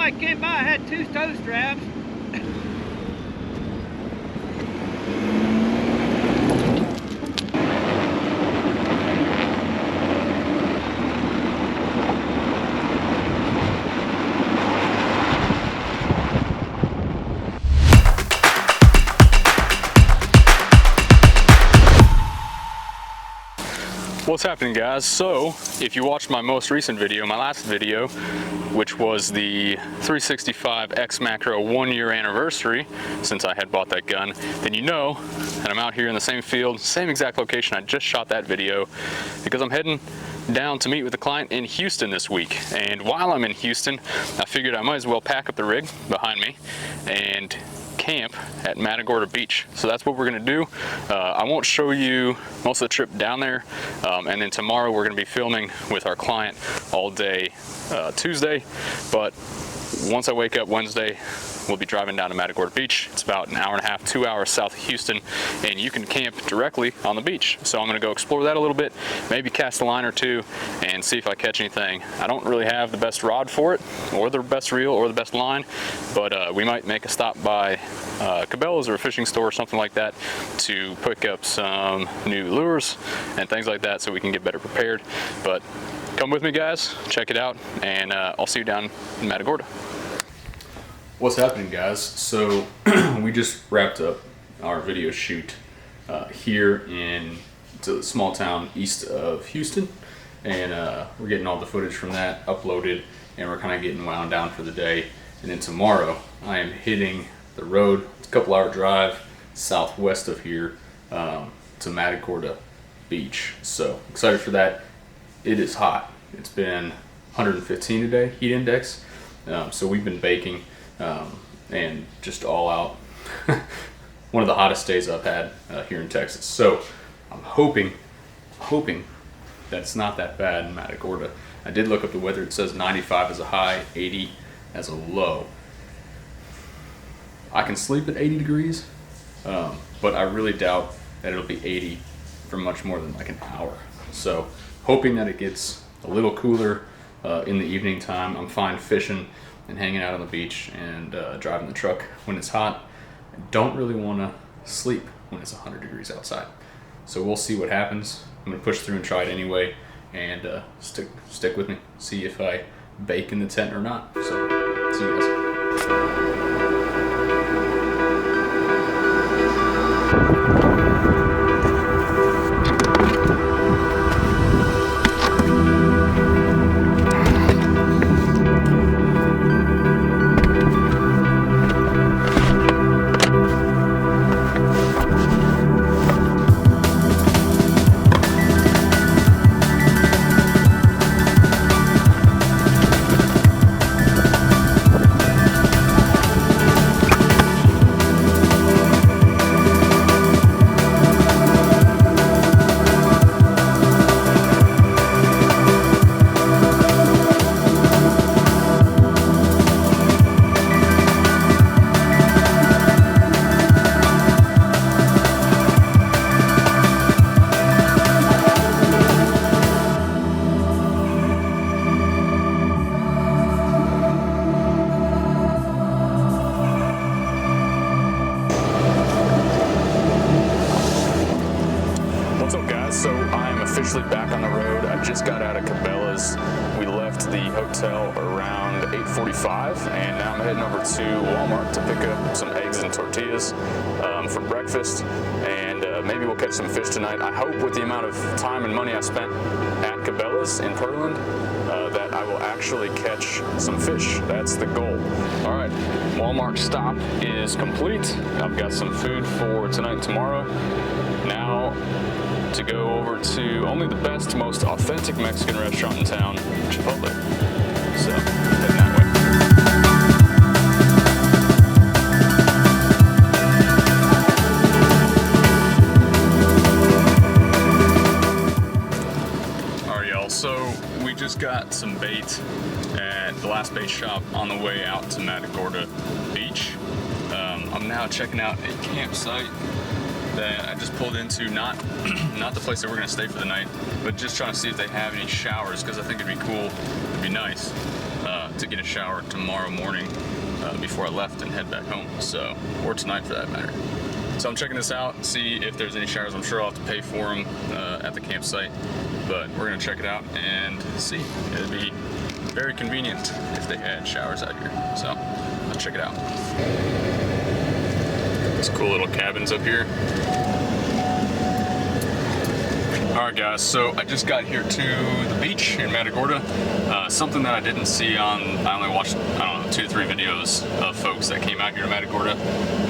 somebody came by, I had 2 tow straps. What's happening, guys? So if you watched my most recent video, my last video, which was the 365 X Macro 1-year anniversary since I had bought that gun, then you know that I'm out here in the same field, same exact location I just shot that video, because I'm heading down to meet with a client in Houston this week. And while I'm in Houston, I figured I might as well pack up the rig behind me and camp at Matagorda Beach. So that's what we're gonna do. I won't show you most of the trip down there, and then tomorrow we're gonna be filming with our client all day Tuesday, but once I wake up Wednesday, we'll be driving down to Matagorda Beach. It's about an hour and a half, 2 hours south of Houston, and you can camp directly on the beach. So I'm gonna go explore that a little bit, maybe cast a line or two and see if I catch anything. I don't really have the best rod for it, or the best reel, or the best line, but we might make a stop by Cabela's or a fishing store or something like that to pick up some new lures and things like that so we can get better prepared. But come with me, guys, check it out, and I'll see you down in Matagorda. What's happening, guys? So we just wrapped up our video shoot here in a small town east of Houston, and we're getting all the footage from that uploaded, and we're kind of getting wound down for the day. And then tomorrow I am hitting the road. It's a couple-hour drive southwest of here to Matagorda Beach. So excited for that. It is hot. It's been 115 today, heat index. So we've been baking and just all out. One of the hottest days I've had here in Texas. So I'm hoping that it's not that bad in Matagorda. I did look up the weather. It says 95 as a high, 80 as a low. I can sleep at 80 degrees, but I really doubt that it'll be 80 for much more than like an hour. So hoping that it gets a little cooler in the evening time. I'm fine fishing and hanging out on the beach and driving the truck when it's hot. I don't really want to sleep when it's 100 degrees outside. So we'll see what happens. I'm going to push through and try it anyway, and stick with me. See if I bake in the tent or not. So see you guys. So I am officially back on the road. I just got out of Cabela's. We left the hotel around 8:45, and now I'm heading over to Walmart to pick up some eggs and tortillas for breakfast, and maybe we'll catch some fish tonight. I hope with the amount of time and money I spent at Cabela's in Pearland that I will actually catch some fish. That's the goal. All right, Walmart stop is complete. I've got some food for tonight and tomorrow. Now to go over to only the best, most authentic Mexican restaurant in town, Chipotle. So, heading that way. Alright, y'all, so we just got some bait at the last bait shop on the way out to Matagorda Beach. I'm now checking out a campsite that I just pulled into, not the place that we're gonna stay for the night, but just trying to see if they have any showers, because I think it'd be cool, it'd be nice to get a shower tomorrow morning before I left and head back home, so, or tonight for that matter. So I'm checking this out, see if there's any showers. I'm sure I'll have to pay for them at the campsite, but we're gonna check it out and see. It'd be very convenient if they had showers out here, so let's check it out. These cool little cabins up here. Alright guys, so I just got here to the beach in Matagorda. Something that I didn't see on, I only watched, I don't know, 2 to 3 videos of folks that came out here to Matagorda,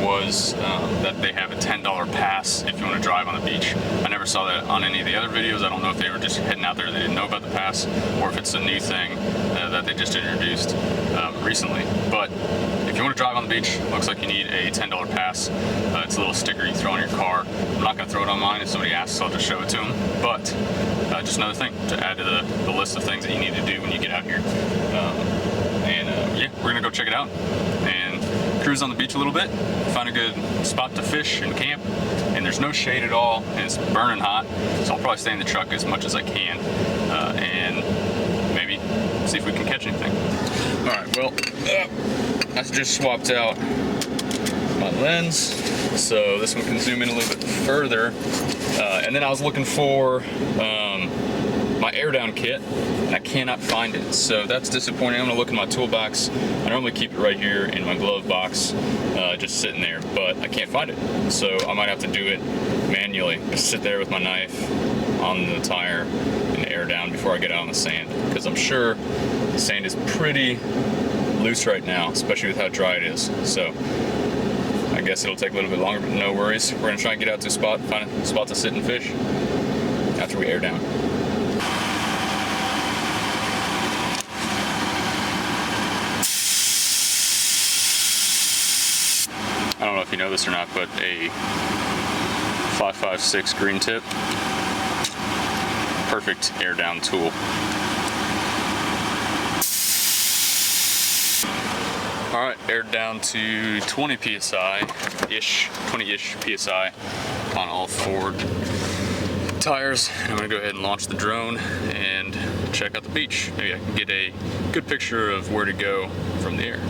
was that they have a $10 pass if you want to drive on the beach. I never saw that on any of the other videos. I don't know if they were just heading out there and they didn't know about the pass, or if it's a new thing that they just introduced recently. But if you want to drive on the beach, looks like you need a $10 pass. It's a little sticker you throw on your car. I'm not going to throw it on mine. If somebody asks, I'll just show it to them. But just another thing to add to the list of things that you need to do when you get out here. Yeah, we're going to go check it out and cruise on the beach a little bit, find a good spot to fish and camp. And there's no shade at all, and it's burning hot, so I'll probably stay in the truck as much as I can and maybe see if we can catch anything. All right, well, I just swapped out my lens, so this one can zoom in a little bit further. And then I was looking for my air down kit, and I cannot find it, so that's disappointing. I'm gonna look in my toolbox. I normally keep it right here in my glove box, just sitting there, but I can't find it, so I might have to do it manually. Just sit there with my knife on the tire and air down before I get out on the sand, because I'm sure the sand is pretty loose right now, especially with how dry it is. So I guess it'll take a little bit longer, but no worries. We're gonna try and get out to a spot, find a spot to sit and fish after we air down. I don't know if you know this or not, but a 556 green tip, perfect air down tool. All right, aired down to 20 psi-ish, 20-ish psi on all forward tires. And I'm gonna go ahead and launch the drone and check out the beach. Maybe I can get a good picture of where to go from the air.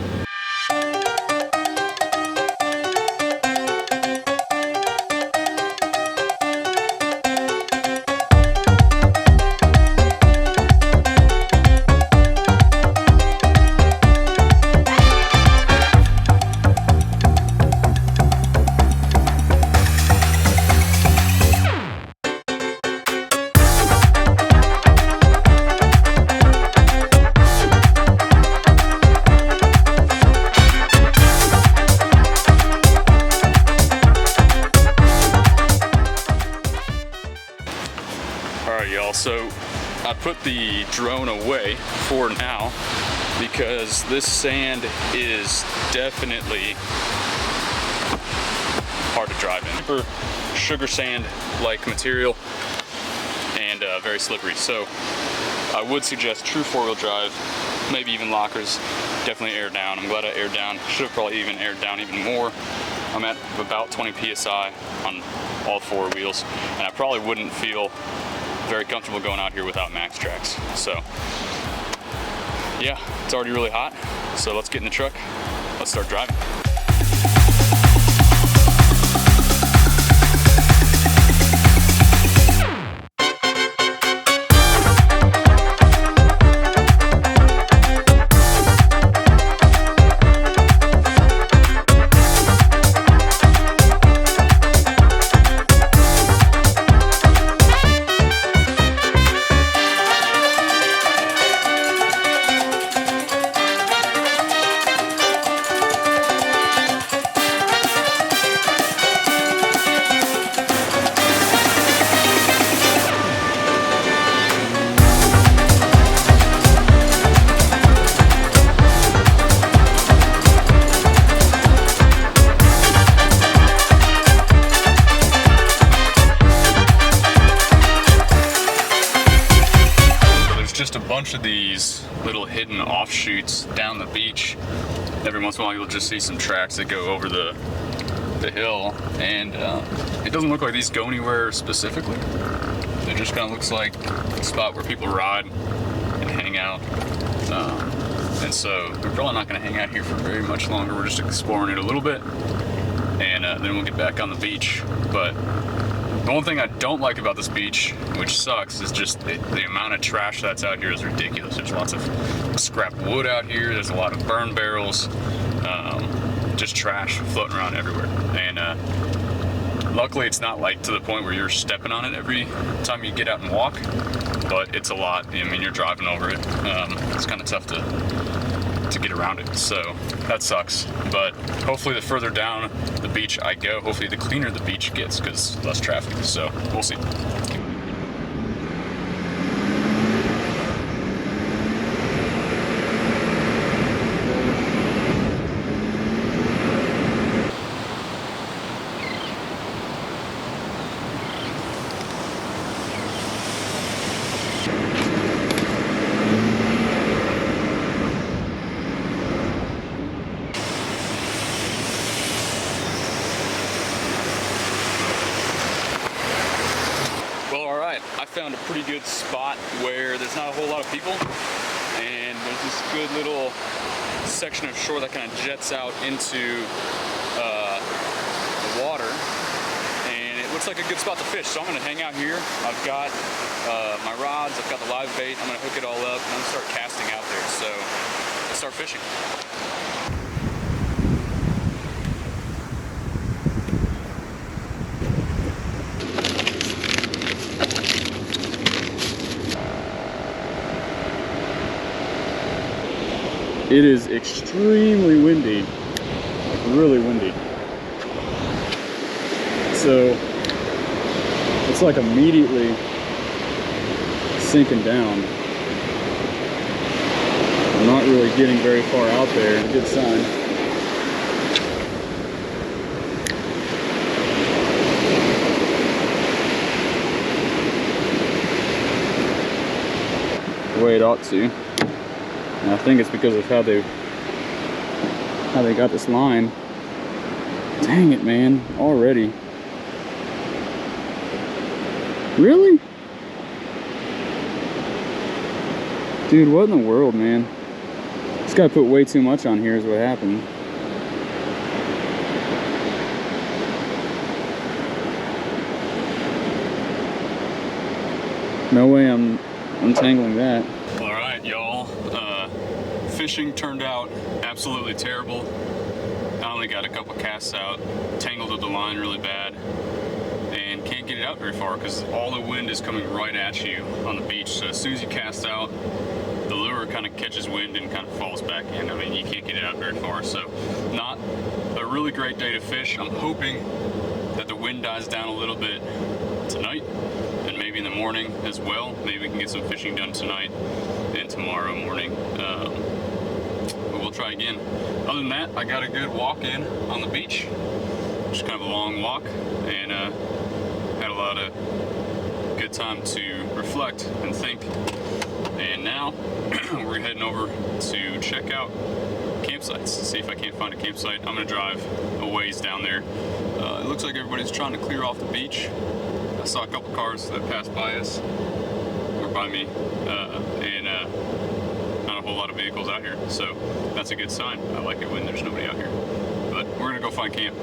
Alright y'all, so I put the drone away for now because this sand is definitely hard to drive in. Super sugar sand like material and very slippery. So I would suggest true 4-wheel drive, maybe even lockers, definitely air down. I'm glad I aired down. Should have probably even aired down even more. I'm at about 20 psi on all 4 wheels, and I probably wouldn't feel very comfortable going out here without max tracks. So yeah, it's already really hot, so let's get in the truck, let's start driving. Just a bunch of these little hidden offshoots down the beach. Every once in a while you'll just see some tracks that go over the hill, and it doesn't look like these go anywhere specifically. It just kind of looks like a spot where people ride and hang out. And so we're probably not going to hang out here for very much longer. We're just exploring it a little bit, and then we'll get back on the beach. But the one thing I don't like about this beach, which sucks, is just the amount of trash that's out here is ridiculous. There's lots of scrap wood out here. There's a lot of burn barrels, just trash floating around everywhere. And luckily it's not like to the point where you're stepping on it every time you get out and walk, but it's a lot. I mean, you're driving over it. It's kind of tough to get around it, so that sucks. But hopefully the further down the beach I go, hopefully the cleaner the beach gets, because less traffic, so we'll see. I found a pretty good spot where there's not a whole lot of people, and there's this good little section of shore that kind of jets out into the water, and it looks like a good spot to fish. So I'm going to hang out here. I've got my rods, I've got the live bait. I'm going to hook it all up, and I'm going to start casting out there. So let's start fishing. It is extremely windy, like really windy. So it's like immediately sinking down. I'm not really getting very far out there. A good sign. The way it ought to. And I think it's because of how they got this line. Dang it, man, already. Really? Dude, what in the world, man? This guy put way too much on here is what happened. No way I'm untangling that. All right, y'all. Fishing turned out absolutely terrible. I only got a couple casts out, tangled with the line really bad, and can't get it out very far because all the wind is coming right at you on the beach. So as soon as you cast out, the lure kind of catches wind and kind of falls back in. I mean, you can't get it out very far. So not a really great day to fish. I'm hoping that the wind dies down a little bit tonight and maybe in the morning as well. Maybe we can get some fishing done tonight and tomorrow morning. But we'll try again. Other than that, I got a good walk in on the beach. Just kind of a long walk, and had a lot of good time to reflect and think. And now we're heading over to check out campsites to see if I can't find a campsite. I'm gonna drive a ways down there. It looks like everybody's trying to clear off the beach. I saw a couple cars that passed by us or by me, and not a whole lot of vehicles out here, so that's a good sign. I like it when there's nobody out here. But we're gonna go find camp.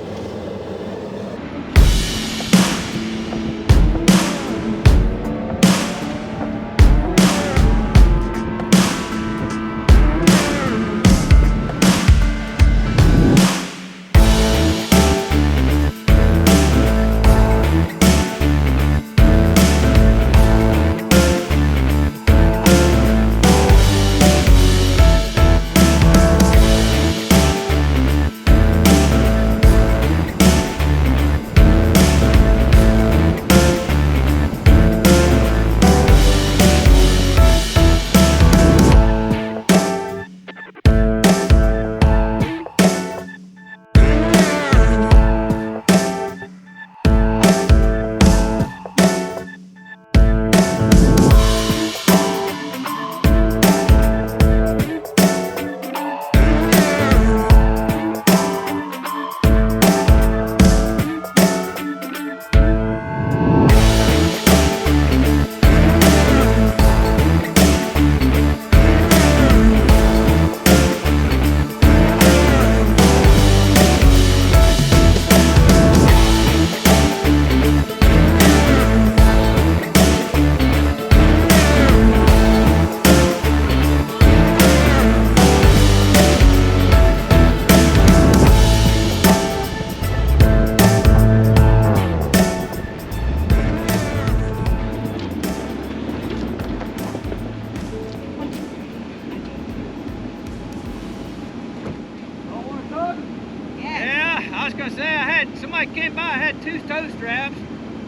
I had 2 tow straps.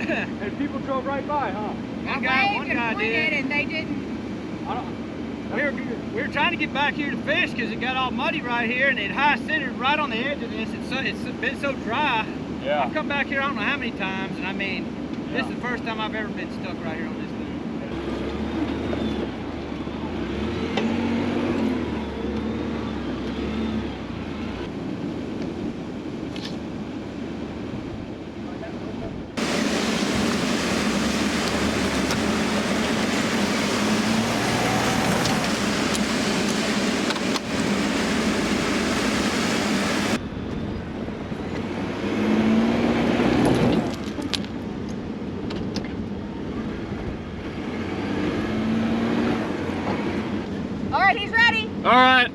And people drove right by, huh? One guy did. And they didn't. We were trying to get back here to fish because it got all muddy right here, and it high centered right on the edge of this. It's been so dry. Yeah. I've come back here I don't know how many times, and I mean, this is the first time I've ever been stuck right here on this thing. All right, he's ready. All right.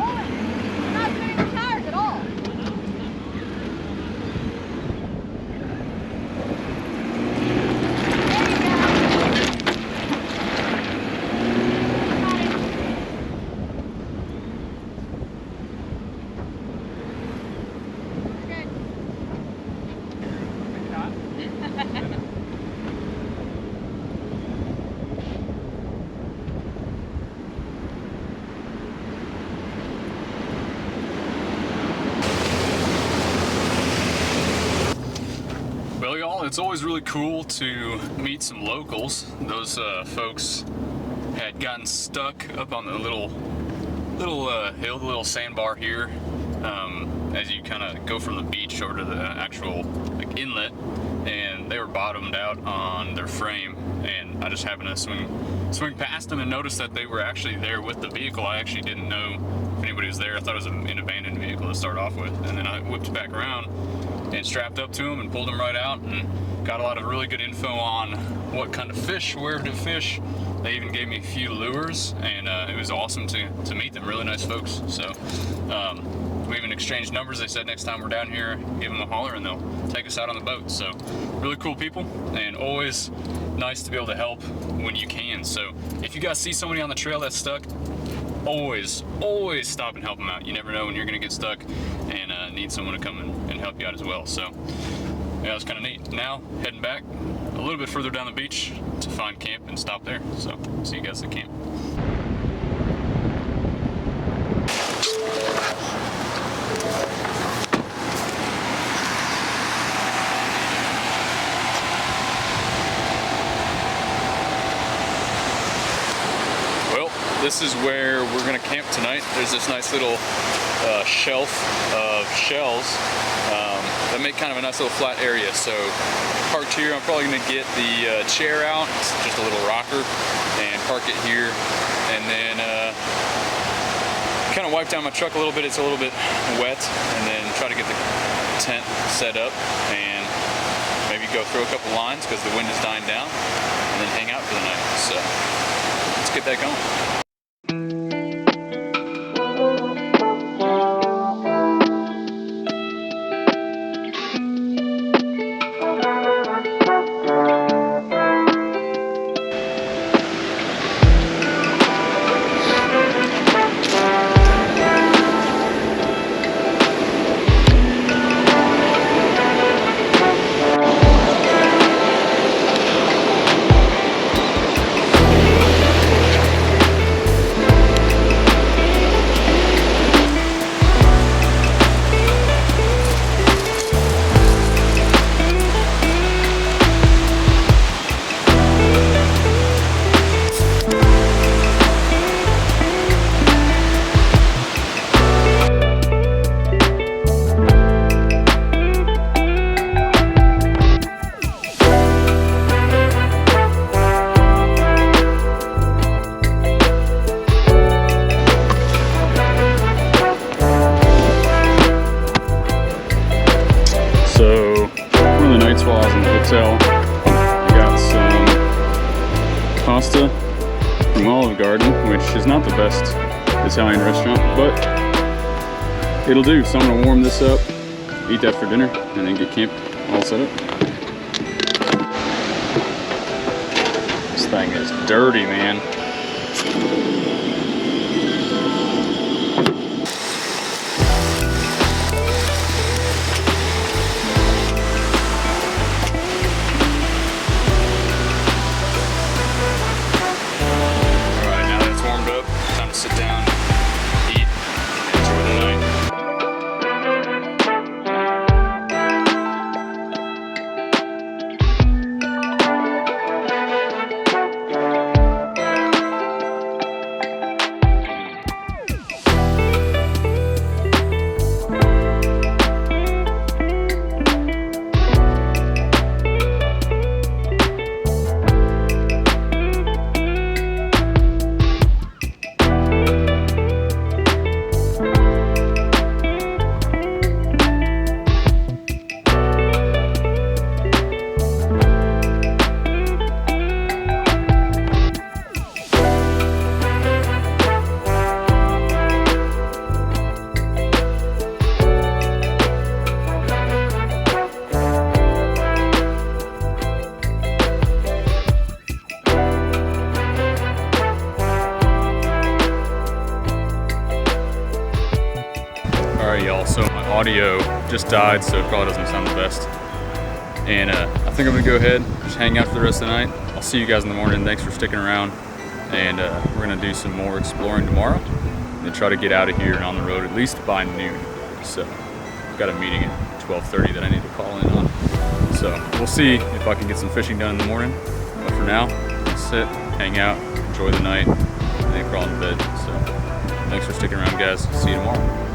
Oh, not spinning the tires at all. Well, y'all, it's always really cool to meet some locals. Those folks had gotten stuck up on the little hill, the little sandbar here. As you kind of go from the beach over to the actual inlet, and they were bottomed out on their frame. And I just happened to swing past them and noticed that they were actually there with the vehicle. I actually didn't know if anybody was there. I thought it was an abandoned vehicle to start off with, and then I whipped back around and strapped up to them and pulled them right out and got a lot of really good info on what kind of fish, where to fish. They even gave me a few lures, and it was awesome to meet them. Really nice folks. So we even exchanged numbers. They said next time we're down here, give them a holler and they'll take us out on the boat. So really cool people, and always nice to be able to help when you can. So if you guys see somebody on the trail that's stuck, always stop and help them out. You never know when you're gonna get stuck and need someone to come and help you out as well. So yeah, it was kind of neat. Now heading back a little bit further down the beach to find camp and stop there. So see you guys at camp. This is where we're gonna camp tonight. There's this nice little shelf of shells that make kind of a nice little flat area. So parked here, I'm probably gonna get the chair out, it's just a little rocker, and park it here. And then kind of wipe down my truck a little bit. It's a little bit wet, and then try to get the tent set up and maybe go throw a couple lines because the wind is dying down, and then hang out for the night. So let's get that going. I got some pasta from Olive Garden, which is not the best Italian restaurant, but it'll do. So I'm gonna warm this up, eat that for dinner, and then get camp all set up. This thing is dirty, man. Alright y'all, so my audio just died, so it probably doesn't sound the best. And I think I'm gonna go ahead, just hang out for the rest of the night. I'll see you guys in the morning. Thanks for sticking around. And we're gonna do some more exploring tomorrow and try to get out of here and on the road at least by noon. So I've got a meeting at 12:30 that I need to call in on. So we'll see if I can get some fishing done in the morning. But for now, I'll sit, hang out, enjoy the night, and then crawl into bed. So thanks for sticking around, guys. See you tomorrow.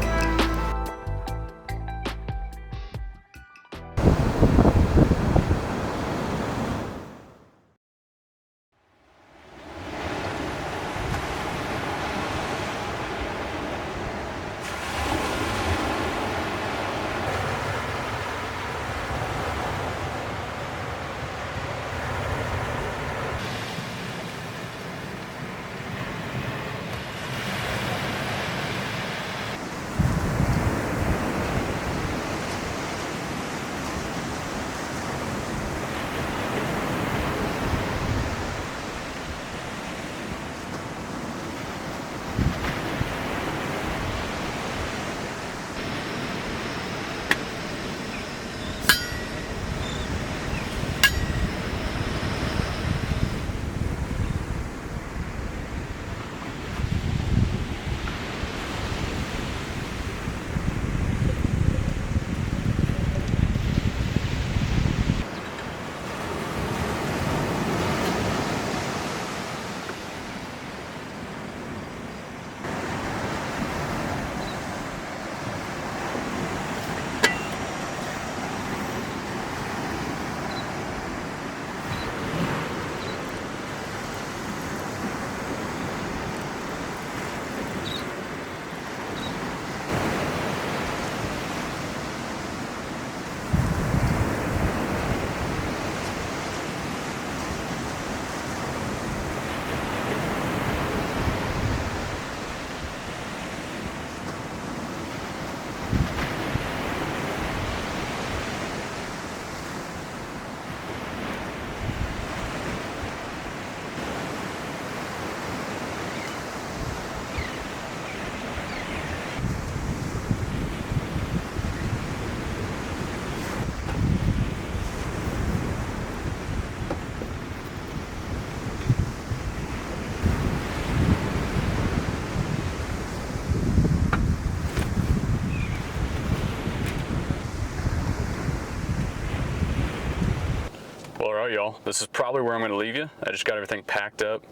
Well, all right, y'all, this is probably where I'm going to leave you. I just got everything packed up,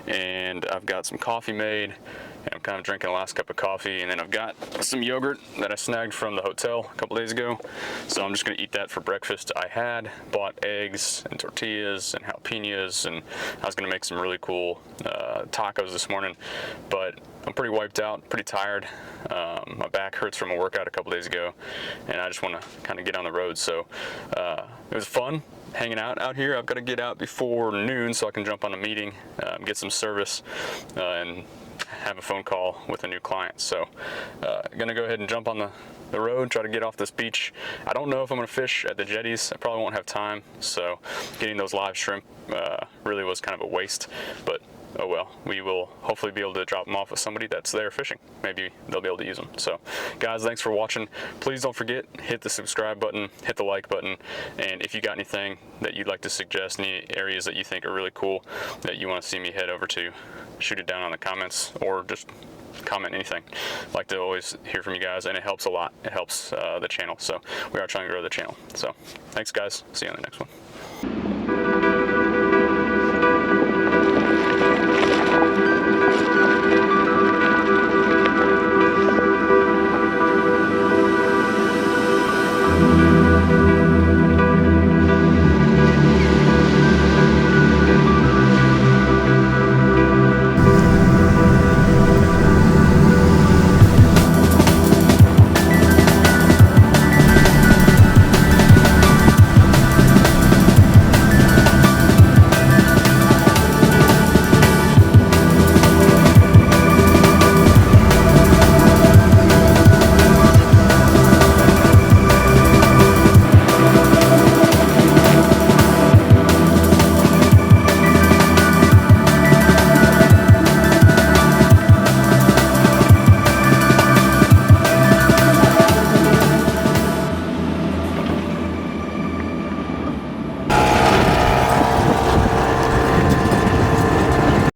and I've got some coffee made, and I'm kind of drinking the last cup of coffee, and then I've got some yogurt that I snagged from the hotel a couple days ago, so I'm just going to eat that for breakfast. I had bought eggs and tortillas and jalapenos, and I was going to make some really cool tacos this morning, but I'm pretty wiped out, pretty tired. My back hurts from a workout a couple days ago, and I just want to kind of get on the road. So it was fun hanging out here. I've got to get out before noon so I can jump on a meeting, get some service, and have a phone call with a new client. So gonna go ahead and jump on the road, try to get off this beach. I don't know if I'm gonna fish at the jetties. I probably won't have time, so getting those live shrimp really was kind of a waste, but oh well, we will hopefully be able to drop them off with somebody that's there fishing. Maybe they'll be able to use them. So guys, thanks for watching. Please don't forget, hit the subscribe button, hit the like button, and if you got anything that you'd like to suggest, any areas that you think are really cool that you want to see me head over to, shoot it down on the comments or just comment anything. I like to always hear from you guys, and it helps a lot. It helps the channel. So we are trying to grow the channel. So thanks guys, see you on the next one.